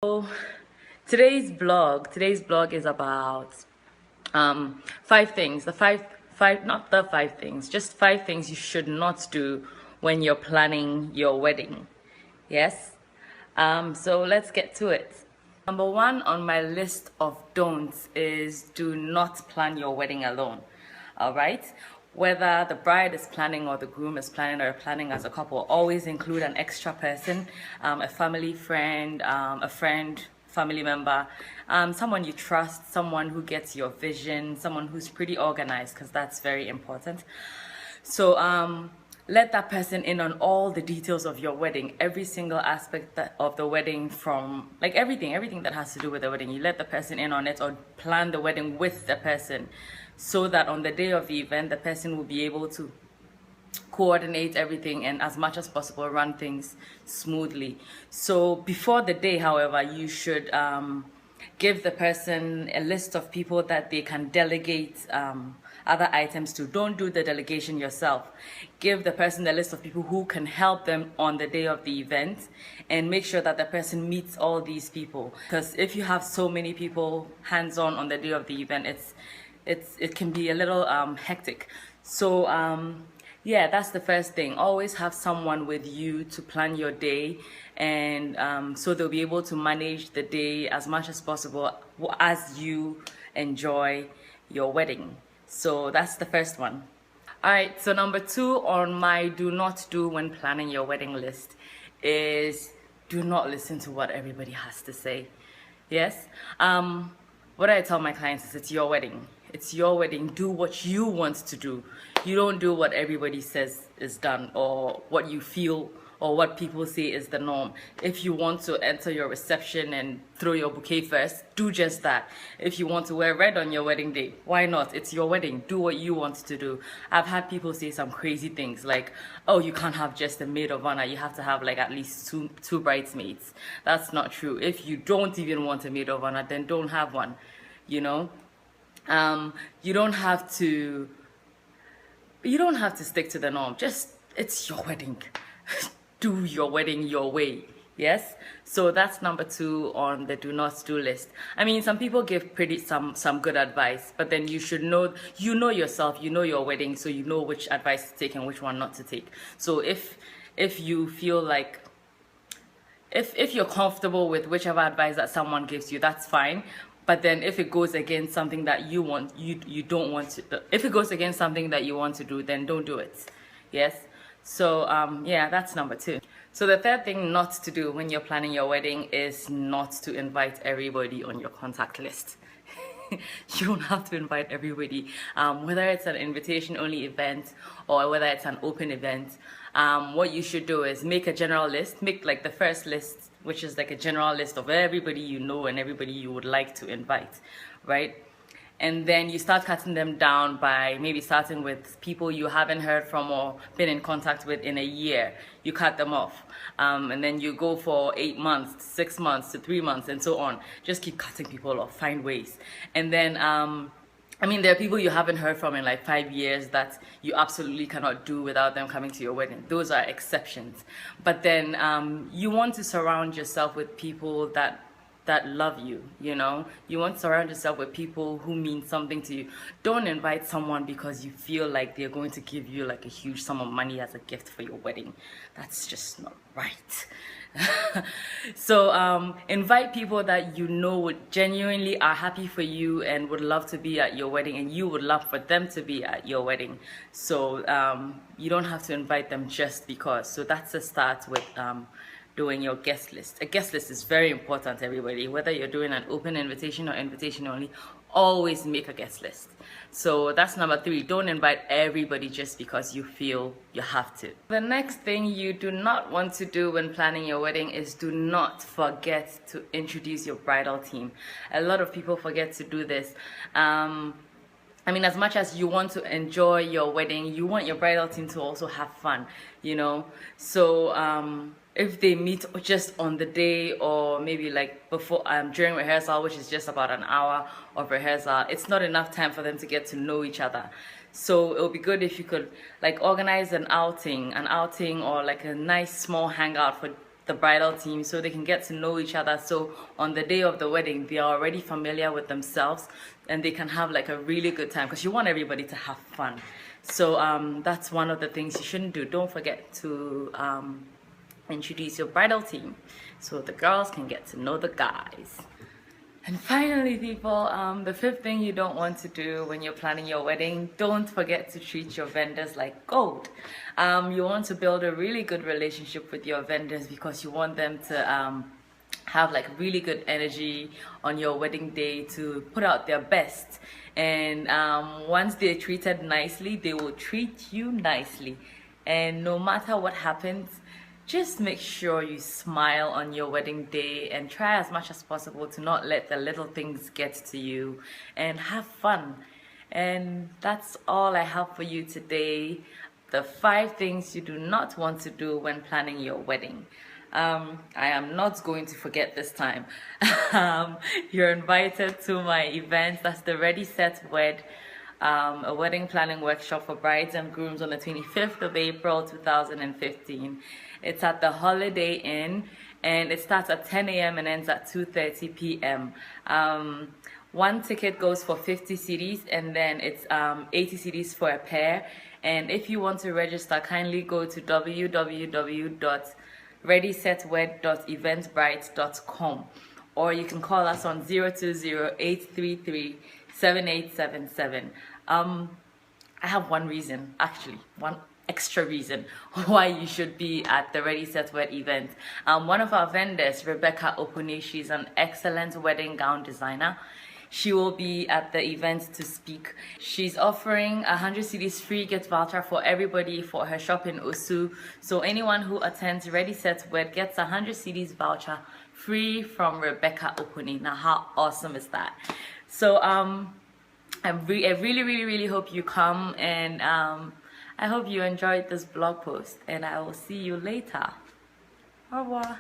So today's blog is about 5 things. Not the 5 things, just 5 things you should not do when you're planning your wedding. Yes. So let's get to it. Number one on my list of don'ts is do not plan your wedding alone. All right. Whether the bride is planning or the groom is planning or planning as a couple, always include an extra person, a family friend, a friend, family member, someone you trust, someone who gets your vision, someone who's pretty organized, because that's very important. So let that person in on all the details of your wedding, every single aspect of the wedding, from like everything that has to do with the wedding. You let the person in on it, or plan the wedding with the person, so that on the day of the event, the person will be able to coordinate everything and as much as possible run things smoothly. So before the day, however, you should give the person a list of people that they can delegate other items to. Don't do the delegation yourself. Give the person a list of people who can help them on the day of the event, and make sure that the person meets all these people. Because if you have so many people hands-on on the day of the event, it can be a little hectic. So yeah, that's the first thing. Always have someone with you to plan your day, and so they'll be able to manage the day as much as possible as you enjoy your wedding. So that's the first one. All right, so number two on my do not do when planning your wedding list is do not listen to what everybody has to say. Yes. What I tell my clients is it's your wedding. It's your wedding. Do what you want to do. You don't do what everybody says is done, or what you feel, or what people say is the norm. If you want to enter your reception and throw your bouquet first, do just that. If you want to wear red on your wedding day, why not? It's your wedding. Do what you want to do. I've had people say some crazy things like, oh, you can't have just a maid of honor. You have to have like at least two bridesmaids. That's not true. If you don't even want a maid of honor, then don't have one. You know, you don't have to stick to the norm. Just, it's your wedding. Do your wedding your way. Yes. So that's number two on the do not do list. I mean, some people give some good advice, but then you should know, you know yourself, you know your wedding, so you know which advice to take and which one not to take. So if you feel like, if you're comfortable with whichever advice that someone gives you, that's fine. But then if it goes against something that you want, you don't want to, if it goes against something that you want to do, then don't do it. Yes. So yeah, that's number two. So the third thing not to do when you're planning your wedding is not to invite everybody on your contact list. You don't have to invite everybody, whether it's an invitation only event or whether it's an open event. What you should do is make a general list. Make like the first list, which is like a general list of everybody you know and everybody you would like to invite, right? And then you start cutting them down by maybe starting with people you haven't heard from or been in contact with in a year. You cut them off. And then you go for 8 months, 6 months to 3 months, and so on. Just keep cutting people off, find ways. And then, I mean, there are people you haven't heard from in like 5 years that you absolutely cannot do without them coming to your wedding. Those are exceptions. But then you want to surround yourself with people that love you, you know. You want to surround yourself with people who mean something to you. Don't invite someone because you feel like they're going to give you like a huge sum of money as a gift for your wedding. That's just not right. So invite people that you know would genuinely are happy for you and would love to be at your wedding, and you would love for them to be at your wedding. So you don't have to invite them just because. So that's a start with doing your guest list. A guest list is very important, everybody. Whether you're doing an open invitation or invitation only, always make a guest list. So that's number three. Don't invite everybody just because you feel you have to. The next thing you do not want to do when planning your wedding is do not forget to introduce your bridal team. A lot of people forget to do this. I mean, as much as you want to enjoy your wedding, you want your bridal team to also have fun, you know. So if they meet just on the day, or maybe like before, during rehearsal, which is just about an hour of rehearsal, it's not enough time for them to get to know each other. So it would be good if you could like organize an outing or like a nice small hangout for the bridal team so they can get to know each other. So on the day of the wedding, they are already familiar with themselves and they can have like a really good time, because you want everybody to have fun. So that's one of the things you shouldn't do. Don't forget to introduce your bridal team so the girls can get to know the guys. And finally, people, the fifth thing you don't want to do when you're planning your wedding, don't forget to treat your vendors like gold. You want to build a really good relationship with your vendors because you want them to have like really good energy on your wedding day to put out their best. And once they're treated nicely, they will treat you nicely. And no matter what happens, just make sure you smile on your wedding day and try as much as possible to not let the little things get to you, and have fun. And that's all I have for you today. The 5 things you do not want to do when planning your wedding. I am not going to forget this time. You're invited to my event. That's the Ready, Set, Wed, a wedding planning workshop for brides and grooms on the 25th of April 2015. It's at the Holiday Inn, and it starts at 10 a.m. and ends at 2:30 p.m. One ticket goes for 50 cedis, and then it's 80 cedis for a pair. And if you want to register, kindly go to www.readysetwed.eventbrite.com, or you can call us on 020-833-7877. I have one reason, actually, one extra reason why you should be at the Ready Set Wed event. One of our vendors, Rebecca Opuni, she's an excellent wedding gown designer. She will be at the event to speak. She's offering 100 cedis free gift voucher for everybody for her shop in Osu. So anyone who attends Ready Set Wed gets 100 cedis voucher free from Rebecca Opuni. Now, how awesome is that? So I really hope you come, and I hope you enjoyed this blog post, and I will see you later. Au revoir.